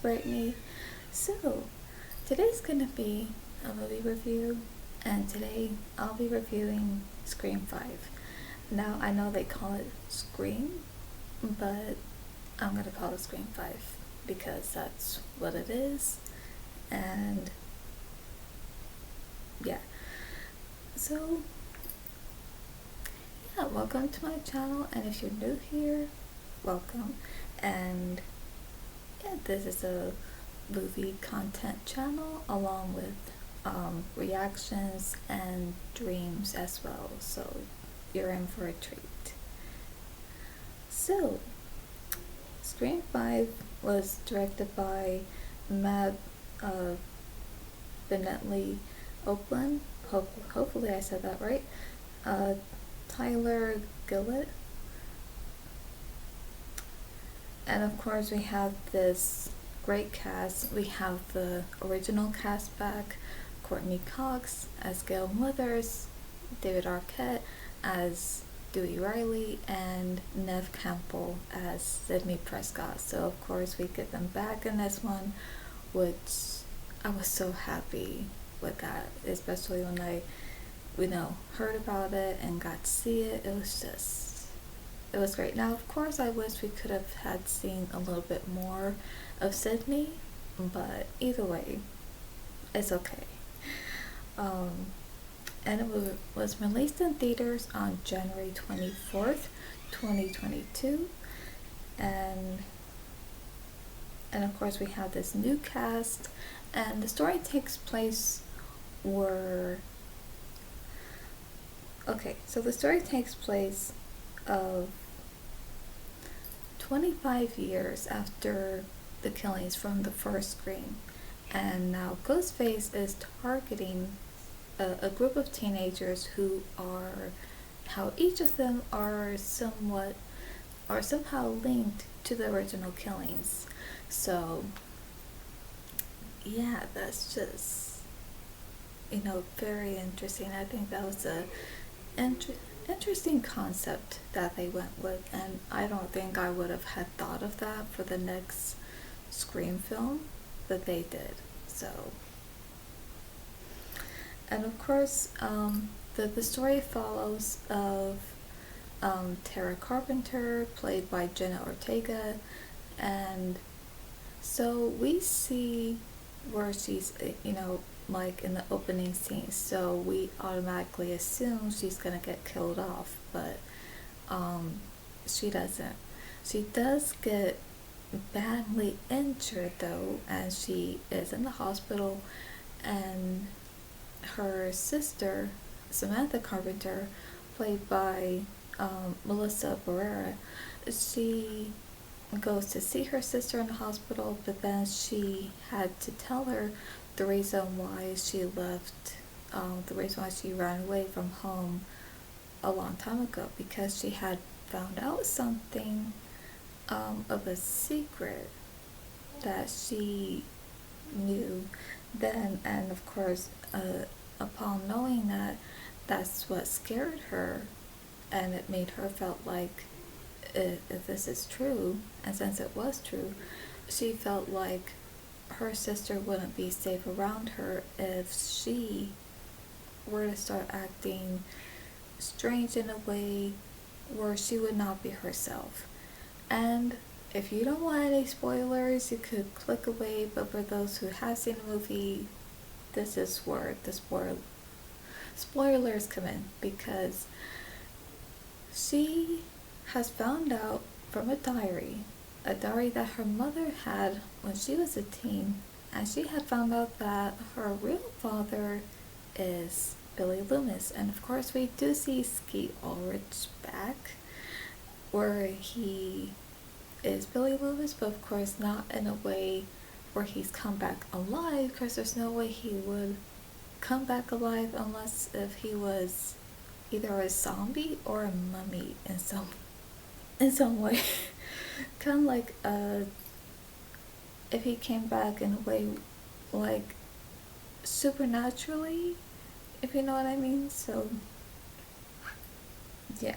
Brittany. So, today's gonna be a movie review, and today I'll be reviewing Scream 5. Now, I know they call it Scream, but I'm gonna call it Scream 5 because that's what it is, and yeah. So, yeah, welcome to my channel, and if you're new here, welcome. And yeah, this is a movie content channel along with reactions and dreams as well, so you're in for a treat. So, Scream 5 was directed by Matt uh, Bentley Oakland. Hopefully I said that right. Tyler Gillett. And of course we have this great cast. We have the original cast back: Courtney Cox as Gail Withers, David Arquette as Dewey Riley, and Neve Campbell as Sidney Prescott. So of course we get them back in this one, which I was so happy with that, especially when I heard about it and got to see it. It was great. Now, of course, I wish we could have had seen a little bit more of Sydney, but either way, it's okay. And it was released in theaters on January 24th, 2022. And of course, we have this new cast, and the story takes place the story takes place of 25 years after the killings from the first Scream, and now Ghostface is targeting a group of teenagers how each of them are somehow linked to the original killings. So yeah, that's just very interesting. I think that was a interesting concept that they went with, and I don't think I would have had thought of that for the next Scream film that they did. So, and of course, the story follows of Tara Carpenter, played by Jenna Ortega, and so we see where she's like in the opening scene, so we automatically assume she's gonna get killed off, but she doesn't. She does get badly injured though, and she is in the hospital, and her sister, Samantha Carpenter, played by Melissa Barrera, she goes to see her sister in the hospital, but then she had to tell her the reason why she left, the reason why she ran away from home a long time ago, because she had found out something of a secret that she knew then, and of course upon knowing that, that's what scared her, and it made her felt like if this is true, and since it was true, she felt like her sister wouldn't be safe around her if she were to start acting strange in a way where she would not be herself. And if you don't want any spoilers, you could click away, but for those who have seen the movie, this is where the spoilers come in, because she has found out from a diary that her mother had when she was a teen, and she had found out that her real father is Billy Loomis. And of course we do see Skeet Ulrich back, where he is Billy Loomis, but of course not in a way where he's come back alive, because there's no way he would come back alive unless if he was either a zombie or a mummy in some way. Kind of like if he came back in a way like supernaturally, if you know what I mean. So yeah,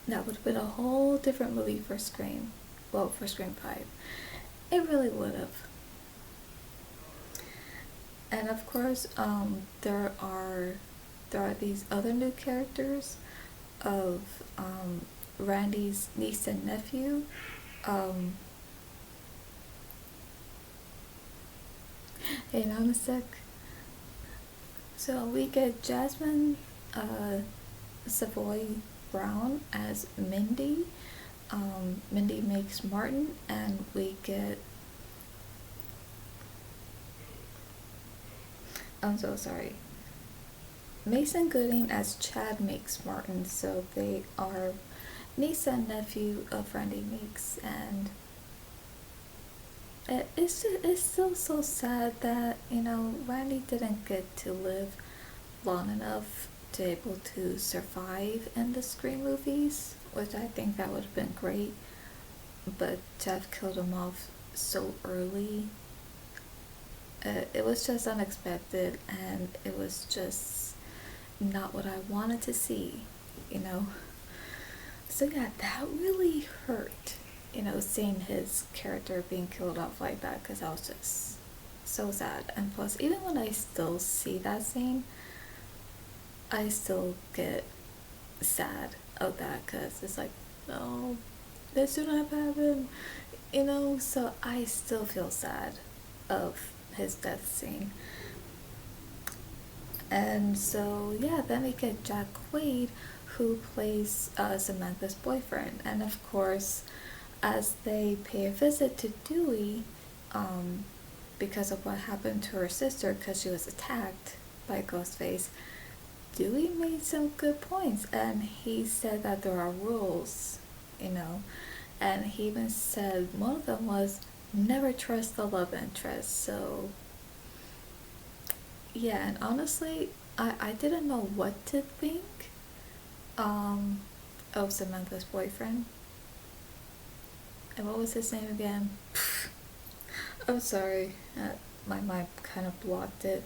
that would have been a whole different movie for Scream. Well, for Scream 5. It really would have. And of course, there are these other new characters of Randy's niece and nephew. Um, Hang on a sec. So we get Jasmine Savoy Brown as Mindy. Mindy makes Martin, and we get. I'm so sorry. Mason Gooding as Chad makes Martin. So they are niece and nephew of Randy Meeks, and it's still so sad that Randy didn't get to live long enough to able to survive in the Scream movies, which I think that would have been great. But Jeff killed him off so early. It was just unexpected, and it was just not what I wanted to see, you know. So yeah, that really hurt, seeing his character being killed off like that, because I was just so sad. And plus, even when I still see that scene, I still get sad of that, because it's like, no, this shouldn't have happened, so I still feel sad of his death scene. And so, yeah, then we get Jack Quaid, who plays Samantha's boyfriend. And of course, as they pay a visit to Dewey, um, because of what happened to her sister, because she was attacked by Ghostface, Dewey made some good points. And he said that there are rules, and he even said one of them was never trust the love interest. So, yeah, and honestly, I didn't know what to think um, of Samantha's boyfriend. And what was his name again? I'm sorry, my mind kind of blocked it.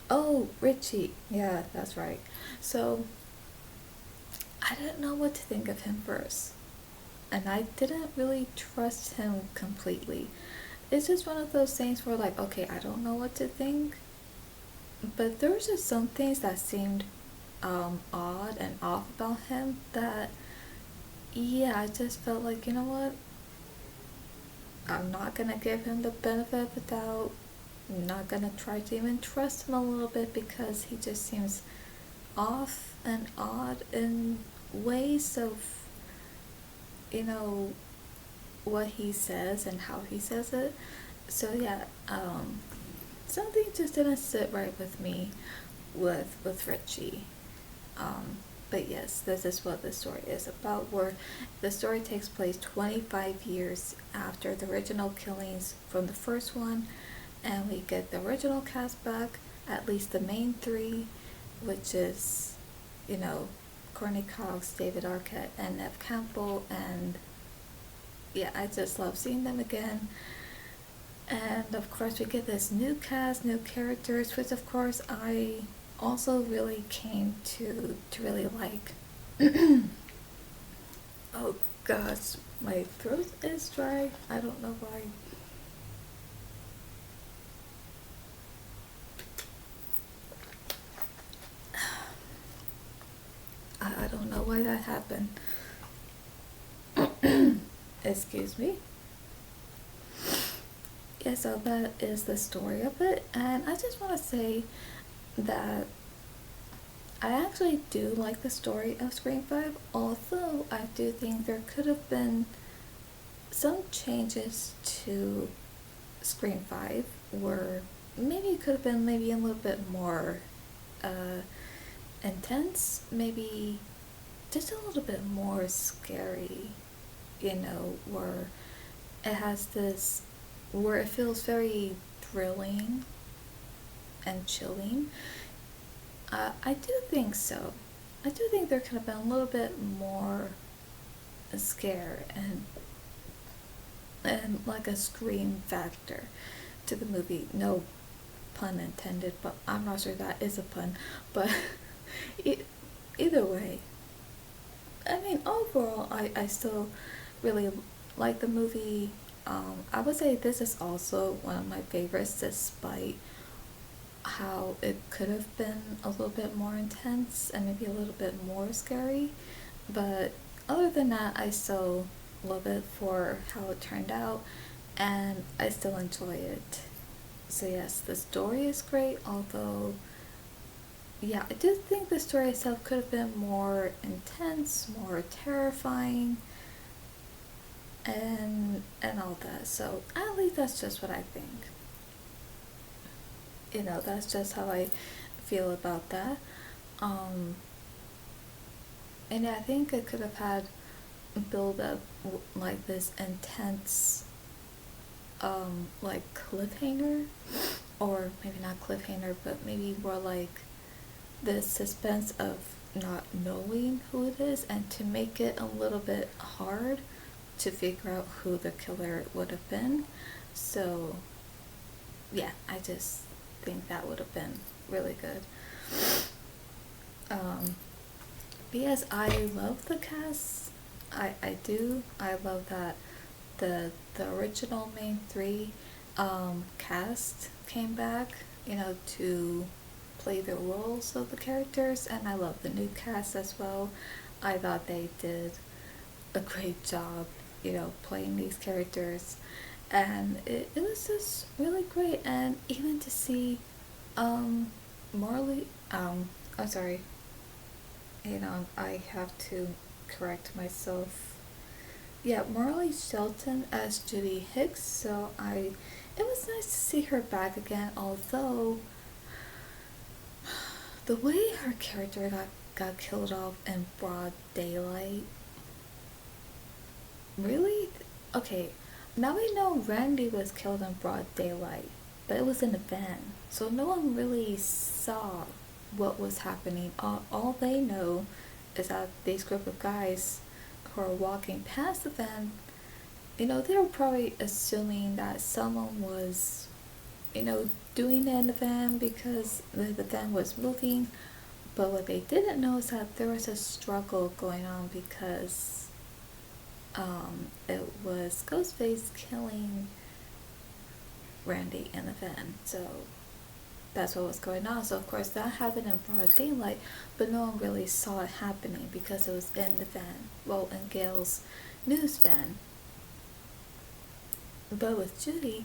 Oh, Richie. Yeah, that's right. So, I didn't know what to think of him first. And I didn't really trust him completely. It's just one of those things where, like, okay, I don't know what to think. But there was just some things that seemed odd and off about him that, yeah, I just felt like, you know what? I'm not gonna give him the benefit of the doubt. I'm not gonna try to even trust him a little bit, because he just seems off and odd in ways of, you know, what he says and how he says it. So yeah, something just didn't sit right with me with Richie. Um, but yes, this is what the story is about, where the story takes place 25 years after the original killings from the first one, and we get the original cast back, at least the main three, which is, Courtney Cox, David Arquette, and Neve Campbell, and yeah, I just love seeing them again. And of course, we get this new cast, new characters, which of course I also really came to really like. Oh gosh, my throat is dry. I don't know why. I don't know why that happened. Excuse me. Yeah, so that is the story of it, and I just want to say that I actually do like the story of Scream 5, although I do think there could have been some changes to Scream 5 where maybe it could have been maybe a little bit more uh, intense, maybe just a little bit more scary, where it has this, where it feels very thrilling and chilling. I do think so. I do think there could have been a little bit more scare and like a scream factor to the movie. No pun intended, but I'm not sure that is a pun. But either way, I mean, overall, I still really like the movie. I would say this is also one of my favorites, despite how it could have been a little bit more intense and maybe a little bit more scary. But other than that, I still love it for how it turned out, and I still enjoy it. So yes, the story is great, although yeah, I do think the story itself could have been more intense, more terrifying, and all that. So at least that's just what I think. That's just how I feel about that. Um, and I think it could have had build up like this intense like cliffhanger, or maybe not cliffhanger, but maybe more like the suspense of not knowing who it is, and to make it a little bit hard to figure out who the killer would have been. So yeah, I just think that would have been really good. um but yes, I love the cast. I do. I love that the original main three cast came back, to play the roles of the characters, and I love the new cast as well. I thought they did a great job, playing these characters, and it was just really great. And even to see Marley, I'm sorry, I have to correct myself. Yeah, Marley Shelton as Judy Hicks. So it was nice to see her back again. Although the way her character got killed off in broad daylight, really, okay. Now we know Randy was killed in broad daylight, but it was in a van, so no one really saw what was happening. All they know is that this group of guys who are walking past the van, they were probably assuming that someone was, doing it in the van because the van was moving. But what they didn't know is that there was a struggle going on because it was Ghostface killing Randy in the van. So that's what was going on. So of course that happened in broad daylight, but no one really saw it happening because it was in the van. Well, in Gail's news van. But with Judy,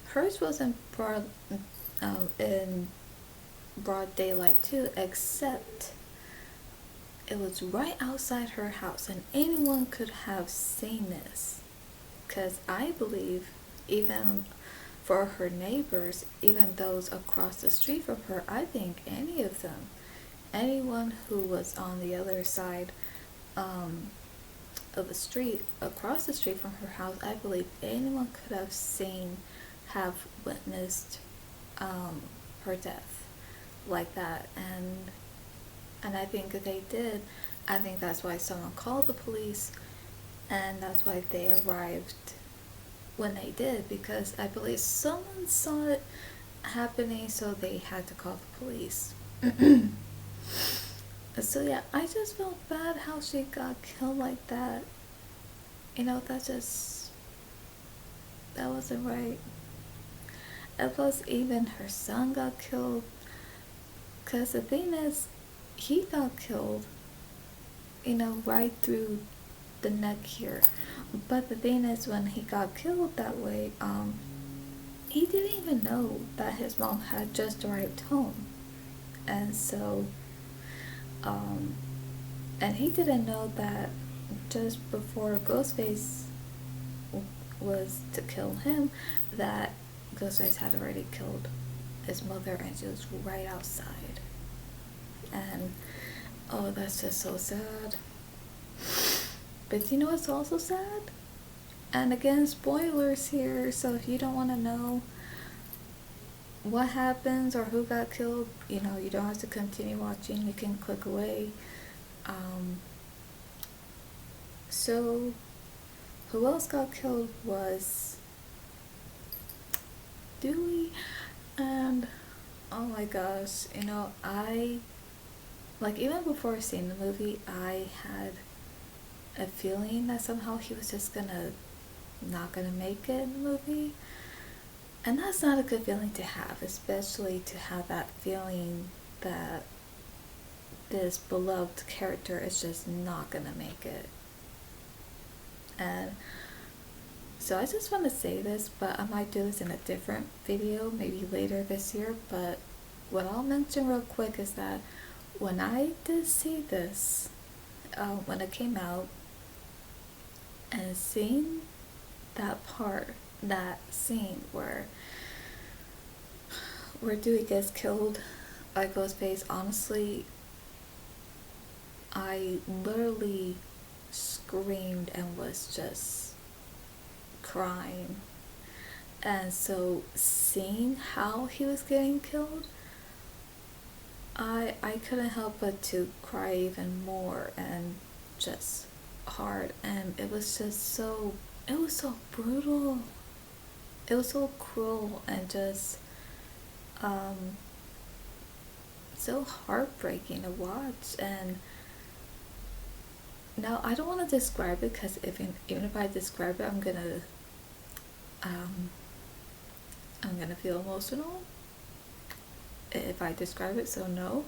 hers was in broad daylight too, except it was right outside her house, and anyone could have seen this. Because I believe, even for her neighbors, even those across the street from her, I think any of them, anyone who was on the other side of the street, across the street from her house, I believe anyone could have witnessed her death like that. And I think they did. I think that's why someone called the police, and that's why they arrived when they did, because I believe someone saw it happening, so they had to call the police. So yeah, I just felt bad how she got killed like that. That wasn't right. And plus, even her son got killed. Because the thing is, he got killed, right through the neck here. But the thing is, when he got killed that way, he didn't even know that his mom had just arrived home. And so, and he didn't know that just before Ghostface was to kill him, that Ghostface had already killed his mother, and she was right outside. And oh, that's just so sad. But what's also sad? And again, spoilers here, so if you don't want to know what happens or who got killed, you don't have to continue watching. You can click away. So who else got killed was Dewey. And oh my gosh, I, like, even before seeing the movie, I had a feeling that somehow he was just gonna not gonna make it in the movie. And that's not a good feeling to have, especially to have that feeling that this beloved character is just not gonna make it. And so I just want to say this, but I might do this in a different video, maybe later this year. But what I'll mention real quick is that when I did see this, when it came out, and seeing that part, that scene where Dewey gets killed by Ghostface, honestly, I literally screamed and was just crying. And so seeing how he was getting killed, I couldn't help but to cry even more and just hard. And it was just so, it was so brutal. It was so cruel and just so heartbreaking to watch. And now I don't want to describe it, because even if I describe it, um, I'm gonna feel emotional if I describe it, so no.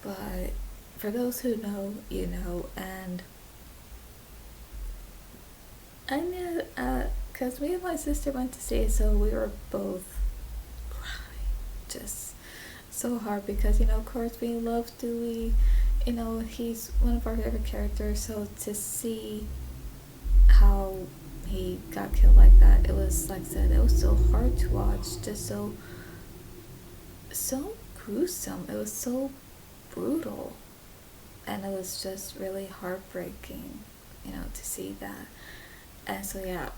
But for those who know, you know. And yeah, because me and my sister went to see it, so we were both crying, just so hard, because, you know, of course, we love Dewey. You know, he's one of our favorite characters, so to see how he got killed like that, it was, like I said, it was so hard to watch, just so gruesome. It was so brutal, and it was just really heartbreaking, you know, to see that. And so yeah,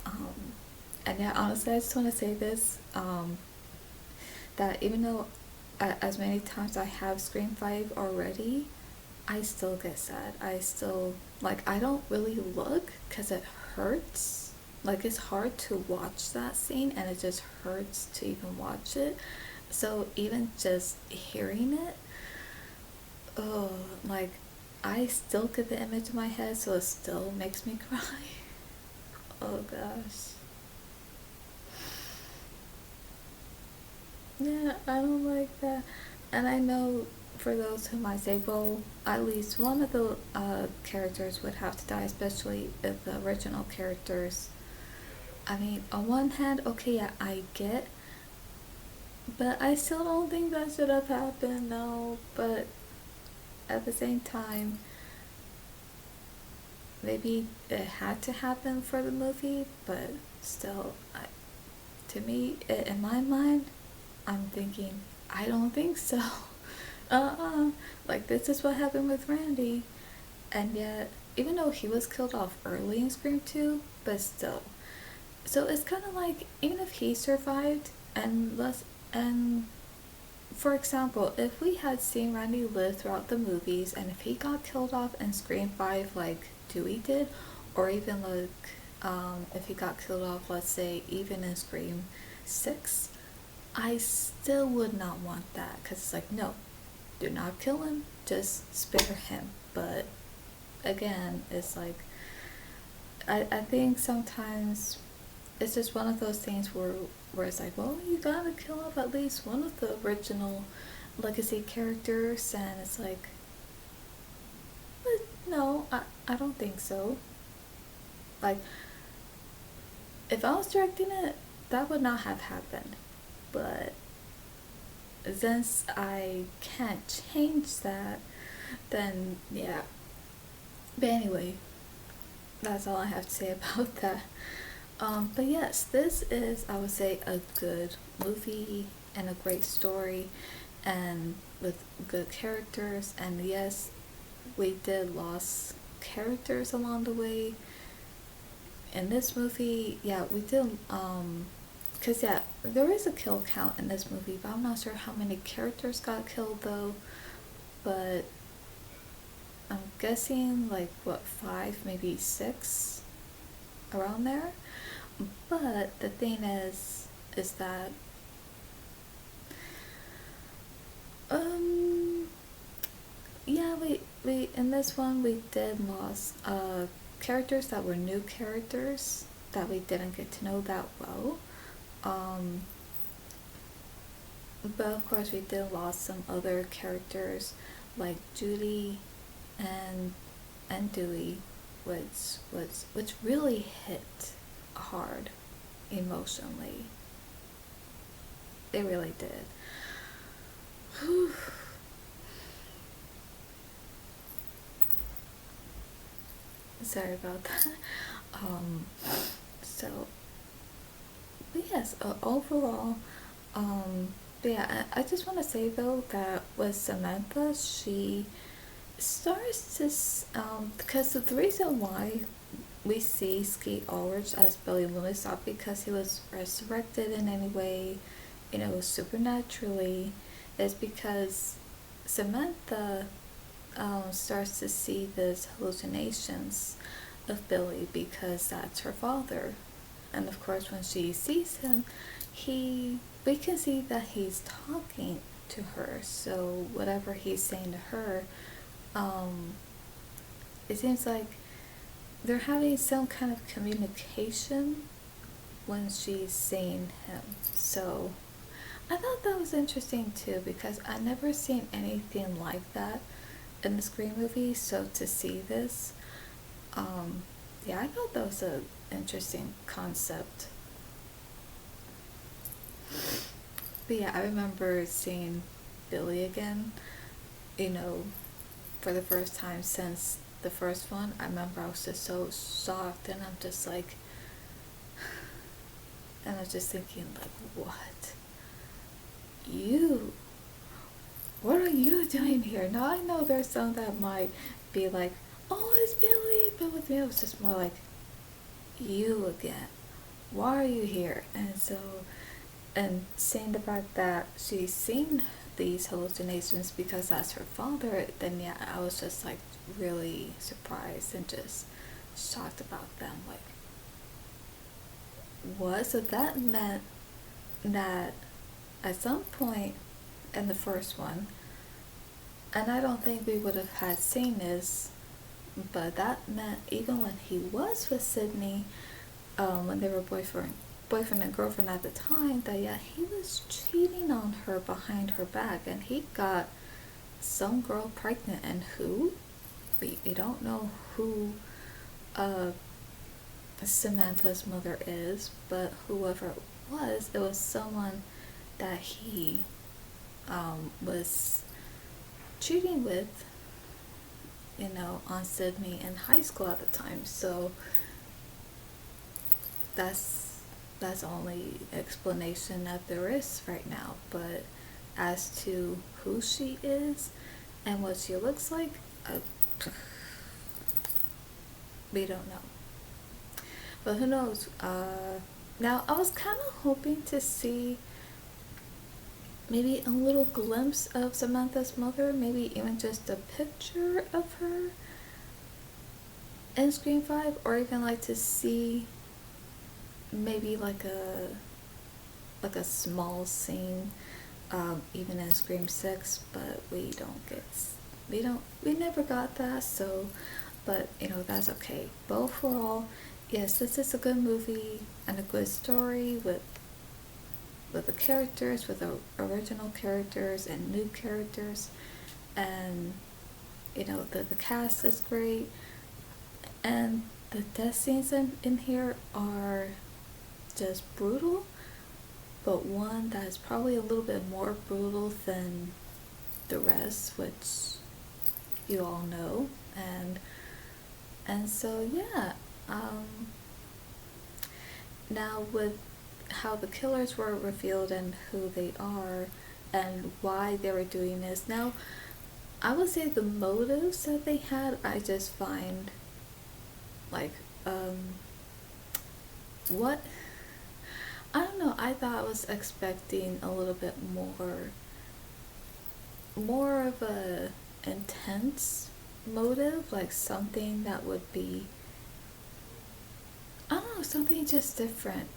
and yeah, honestly, I just want to say this, that even though as many times I have Scream 5 already, I still get sad. I still, like, I don't really look because it hurts. Like, it's hard to watch that scene, and it just hurts to even watch it. So even just hearing it, oh, like, I still get the image in my head, so it still makes me cry. Oh gosh. Yeah, I don't like that. And I know for those who might say, well, at least one of the characters would have to die, especially if the original characters. I mean, on one hand, okay, yeah, I get, but I still don't think that should have happened, no. But at the same time, maybe it had to happen for the movie, but still, to me, in my mind, I'm thinking, I don't think so. Like, this is what happened with Randy. And yet, even though he was killed off early in Scream 2, but still. So it's kind of like, even if he survived, and for example, if we had seen Randy live throughout the movies, and if he got killed off in Scream 5 like Dewey did, or even like, if he got killed off, let's say, even in Scream 6, I still would not want that, because it's like, no, do not kill him, just spare him. But again, it's like, I think sometimes it's just one of those things where it's like, well, you gotta kill off at least one of the original legacy characters, and it's like, but no, I don't think so. Like, if I was directing it, that would not have happened. But since I can't change that, then yeah. But anyway, that's all I have to say about that. But yes, this is, I would say, a good movie and a great story, and with good characters. And yes, we did lose characters along the way. In this movie, yeah, we did, because yeah, there is a kill count in this movie, but I'm not sure how many characters got killed though. But I'm guessing like, what, 5, maybe 6, around there. But the thing is that yeah, we in this one we did lose characters that were new characters that we didn't get to know that well. Um, but of course, we did lost some other characters like Judy and Dewey, which really hit hard emotionally. They really did. Whew. Sorry about that. Um, so, but yes, overall, um, but yeah, I just want to say though that with Samantha, she starts to, because the reason why we see Skeet Ulrich as Billy Loomis not because he was resurrected in any way, supernaturally, is because Samantha starts to see these hallucinations of Billy because that's her father. And of course, when she sees him, we can see that he's talking to her. So whatever he's saying to her, um, it seems like they're having some kind of communication when she's seeing him. So I thought that was interesting too because I never seen anything like that in the Scream movie. So to see this, um, yeah, I thought that was a interesting concept. But yeah, I remember seeing Billy again, you know, for the first time since the first one. I remember I was just so shocked and I'm just like, and I was just thinking like, what? You? What are you doing here? Now I know there's some that might be like, oh, it's Billy, but with me it was just more like, you again. Why are you here? And so, and seeing the fact that she's seen these hallucinations because that's her father, then yeah, I was just like really surprised and just shocked about them. Like, what? So that meant that at some point in the first one, and I don't think we would have had seen this, but that meant even when he was with Sydney, when they were boyfriend and girlfriend at the time, that yeah, he was cheating on her behind her back, and he got some girl pregnant, and who? We don't know who uh, Samantha's mother is, but whoever it was someone that he was cheating with, on Sydney in high school at the time. So that's the only explanation that there is right now. But as to who she is and what she looks like, we don't know. But who knows? Now I was kind of hoping to see maybe a little glimpse of Samantha's mother, maybe even just a picture of her in Scream 5, or even like to see maybe like a small scene, even in Scream 6, but we never got that. So, but that's okay. But overall, yes, this is a good movie and a good story with the characters, with the original characters and new characters, and the cast is great, and the death scenes in here are just brutal, but one that's probably a little bit more brutal than the rest, which you all know, and so yeah, now with how the killers were revealed and who they are and why they were doing this. Now, I would say the motives that they had, I just find like, what? I don't know. I thought I was expecting a little bit more of a intense motive, like something that would be, I don't know, something just different,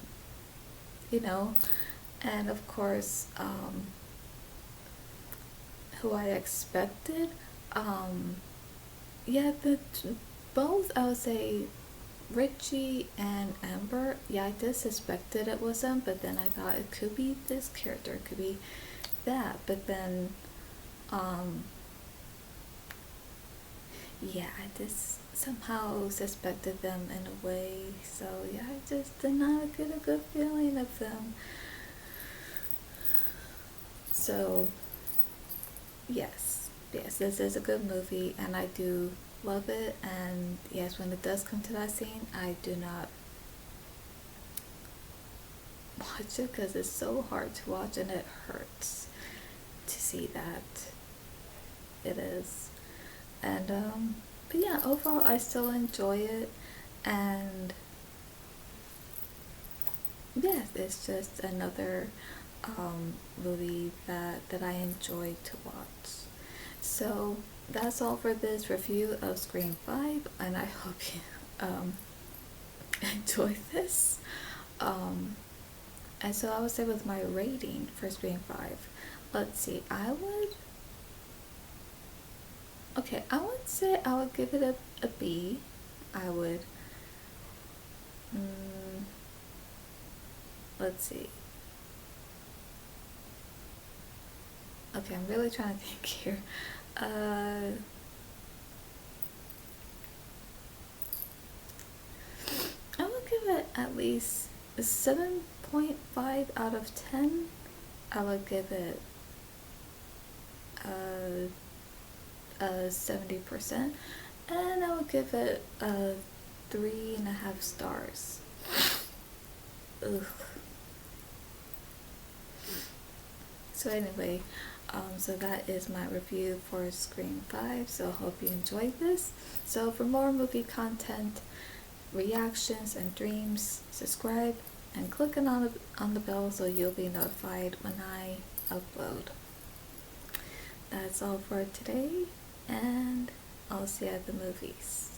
you know? And of course, who I expected, yeah, both I would say Richie and Amber, yeah, I did suspected it was them, but then I thought it could be this character, it could be that, but then, um, yeah, I just somehow suspected them in a way, so yeah, I just did not get a good feeling of them. So, yes, this is a good movie, and I do love it, and yes, when it does come to that scene, I do not watch it because it's so hard to watch and it hurts to see that it is. And but yeah, overall I still enjoy it, and yeah, it's just another movie that I enjoy to watch. So that's all for this review of Scream 5, and I hope you enjoy this. Um, and so I would say with my rating for Scream 5, let's see, I would say I would give it a B. I would, mm, let's see. Okay, I'm really trying to think here. Uh, I would give it at least a 7.5 out of 10. I would give it uh, 70%, and I would give it 3.5 stars. Ugh. So anyway, so that is my review for Scream 5. So I hope you enjoyed this. So for more movie content, reactions, and dreams, subscribe and click on the bell so you'll be notified when I upload. That's all for today, and I'll see you at the movies.